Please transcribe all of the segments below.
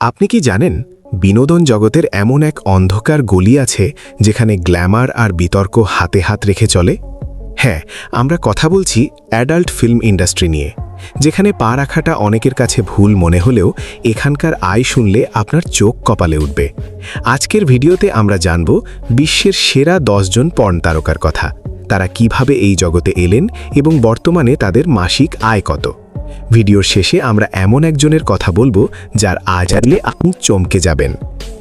আপনি কি জানেন বিনোদন জগতের এমন এক অন্ধকার গলি আছে যেখানে গ্ল্যামার আর বিতর্ক হাতে হাত রেখে চলে? হ্যাঁ, আমরা কথা বলছি অ্যাডাল্ট ফিল্ম ইন্ডাস্ট্রি নিয়ে, যেখানে পা রাখাটা অনেকের কাছে ভুল মনে হলেও এখানকার আয় শুনলে আপনার চোখ কপালে উঠবে। আজকের ভিডিওতে আমরা জানব বিশ্বের সেরা 10 জন পর্ন তারকার কথা, তারা কিভাবে এই জগতে এলেন এবং বর্তমানে তাদের মাসিক আয় কত। ভিডিওর শেষে আমরা এমন একজনের কথা বলবো যার আজ জানলে আপনি চমকে যাবেন।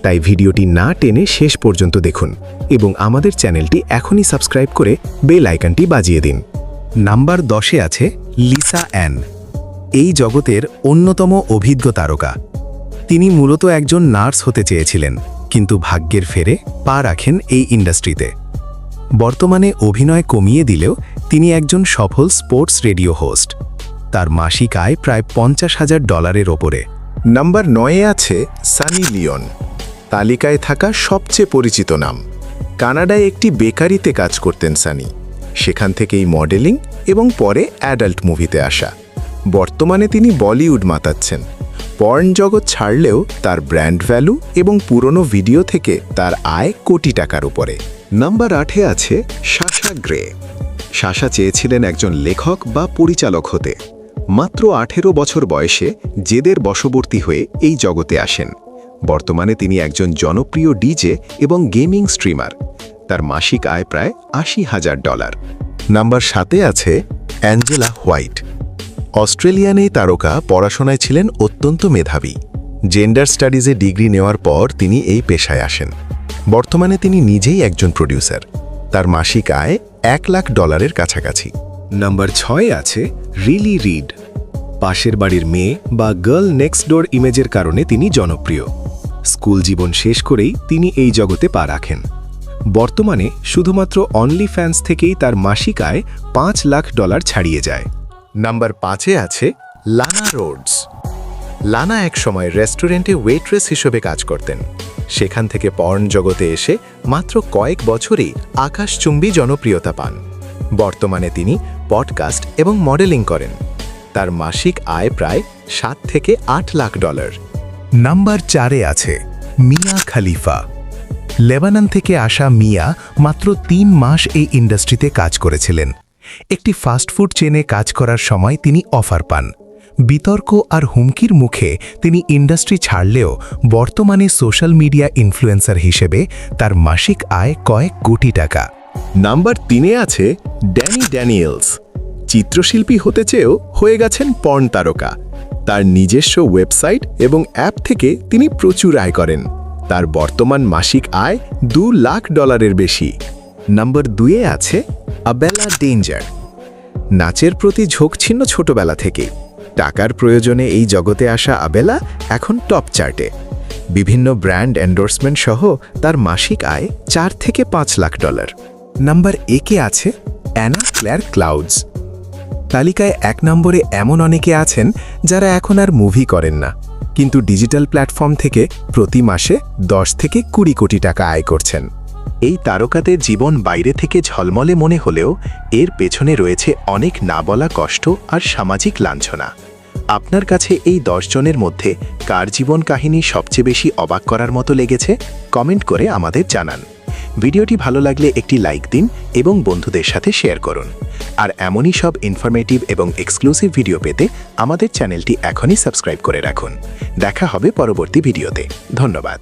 তাই ভিডিওটি না টেনে শেষ পর্যন্ত দেখুন এবং আমাদের চ্যানেলটি এখনই সাবস্ক্রাইব করে বেল আইকনটি বাজিয়ে দিন। নাম্বার 10-এ আছে লিসা অ্যান। এই জগতের অন্যতম অভিজ্ঞ তারকা। তিনি মূলত একজন নার্স হতে চেয়েছিলেন, কিন্তু ভাগ্যের ফেরে পা রাখেন এই ইন্ডাস্ট্রিতে। বর্তমানে অভিনয় কমিয়ে দিলেও তিনি একজন সফল স্পোর্টস রেডিও হোস্ট। তার মাসিক আয় প্রায় $50,000 ওপরে। নাম্বার 9-এ আছে সানি লিওন। তালিকায় থাকা সবচেয়ে পরিচিত নাম। কানাডায় একটি বেকারিতে কাজ করতেন সানি। সেখান থেকেই মডেলিং এবং পরে অ্যাডাল্ট মুভিতে আসা। বর্তমানে তিনি বলিউড মাতাচ্ছেন। পর্ন জগৎ ছাড়লেও তার ব্র্যান্ড ভ্যালু এবং পুরনো ভিডিও থেকে তার আয় কোটি টাকার উপরে। নাম্বার 8-এ আছে সাশা গ্রে। সাশা চেয়েছিলেন একজন লেখক বা পরিচালক হতে। মাত্র 18 বছর বয়সে জেদের বশবর্তী হয়ে এই জগতে আসেন। বর্তমানে তিনি একজন জনপ্রিয় ডিজে এবং গেমিং স্ট্রিমার। তার মাসিক আয় প্রায় $80,000। নাম্বার 7-এ আছে অ্যাঞ্জেলা হোয়াইট। অস্ট্রেলিয়ান এই তারকা পড়াশোনায় ছিলেন অত্যন্ত মেধাবী। জেন্ডার স্টাডিজে ডিগ্রি নেওয়ার পর তিনি এই পেশায় আসেন। বর্তমানে তিনি নিজেই একজন প্রডিউসার। তার মাসিক আয় $1,00,000 কাছাকাছি। নাম্বার 6-এ আছে রিলি রিড। পাশের বাড়ির মেয়ে বা গার্ল নেক্সট ডোর ইমেজের কারণে তিনি জনপ্রিয়। স্কুল জীবন শেষ করেই তিনি এই জগতে পা রাখেন। বর্তমানে শুধুমাত্র অনলি ফ্যান্স থেকেই তার মাসিক আয় $5,00,000 ছাড়িয়ে যায়। নাম্বার 5-এ আছে লানা রোডস। লানা একসময় রেস্টুরেন্টে ওয়েট্রেস হিসেবে কাজ করতেন। সেখান থেকে পর্ন জগতে এসে মাত্র কয়েক বছরেই আকাশচুম্বী জনপ্রিয়তা পান। বর্তমানে তিনি পডকাস্ট এবং মডেলিং করেন। তার মাসিক আয় প্রায় $7 থেকে $8,00,000। নাম্বার 4-এ আছে মিয়া খালিফা। লেবানন থেকে আসা মিয়া মাত্র 3 মাস এই ইন্ডাস্ট্রিতে কাজ করেছিলেন। একটি ফাস্টফুড চেনে কাজ করার সময় তিনি অফার পান। বিতর্ক আর হুমকির মুখে তিনি ইন্ডাস্ট্রি ছাড়লেও বর্তমানে সোশ্যাল মিডিয়া ইনফ্লুয়েন্সার হিসেবে তার মাসিক আয় কয়েক কোটি টাকা। নাম্বার 3-এ আছে ড্যানি ড্যানিয়েলস। চিত্রশিল্পী হতে চেয়েও হয়ে গেছেন পর্ন তারকা। তার নিজস্ব ওয়েবসাইট এবং অ্যাপ থেকে তিনি প্রচুর আয় করেন। তার বর্তমান মাসিক আয় $2,00,000 বেশি। নাম্বার 2-এ আছে আবেলা ডেঞ্জার। নাচের প্রতি ঝোঁক ছিল ছোটবেলা থেকেই। টাকার প্রয়োজনে এই জগতে আসা আবেলা এখন টপ চার্টে। বিভিন্ন ব্র্যান্ড এন্ডোর্সমেন্ট সহ তার মাসিক আয় $4 থেকে $5,00,000। নাম্বার 1-এ আছে অ্যানা ক্লেয়ার ক্লাউডস। তালিকায় 1 নম্বরে এমন অনেকে আছেন যারা এখন আর মুভি করেন না, কিন্তু ডিজিটাল প্ল্যাটফর্ম থেকে প্রতি মাসে 10 থেকে 20 কোটি টাকা আয় করছেন। এই তারকাদের জীবন বাইরে থেকে ঝলমলে মনে হলেও এর পেছনে রয়েছে অনেক না বলা কষ্ট আর সামাজিক লাঞ্ছনা। আপনার কাছে এই 10 জনের মধ্যে কার জীবন কাহিনী সবচেয়ে বেশি অবাক করার মতো লেগেছে? কমেন্ট করে আমাদের জানান। ভিডিওটি ভালো লাগলে একটি লাইক দিন এবং বন্ধুদের সাথে শেয়ার করুন। আর এমনই সব ইনফরমেটিভ এবং এক্সক্লুসিভ ভিডিও পেতে আমাদের চ্যানেলটি এখনই সাবস্ক্রাইব করে রাখুন। দেখা হবে পরবর্তী ভিডিওতে। ধন্যবাদ।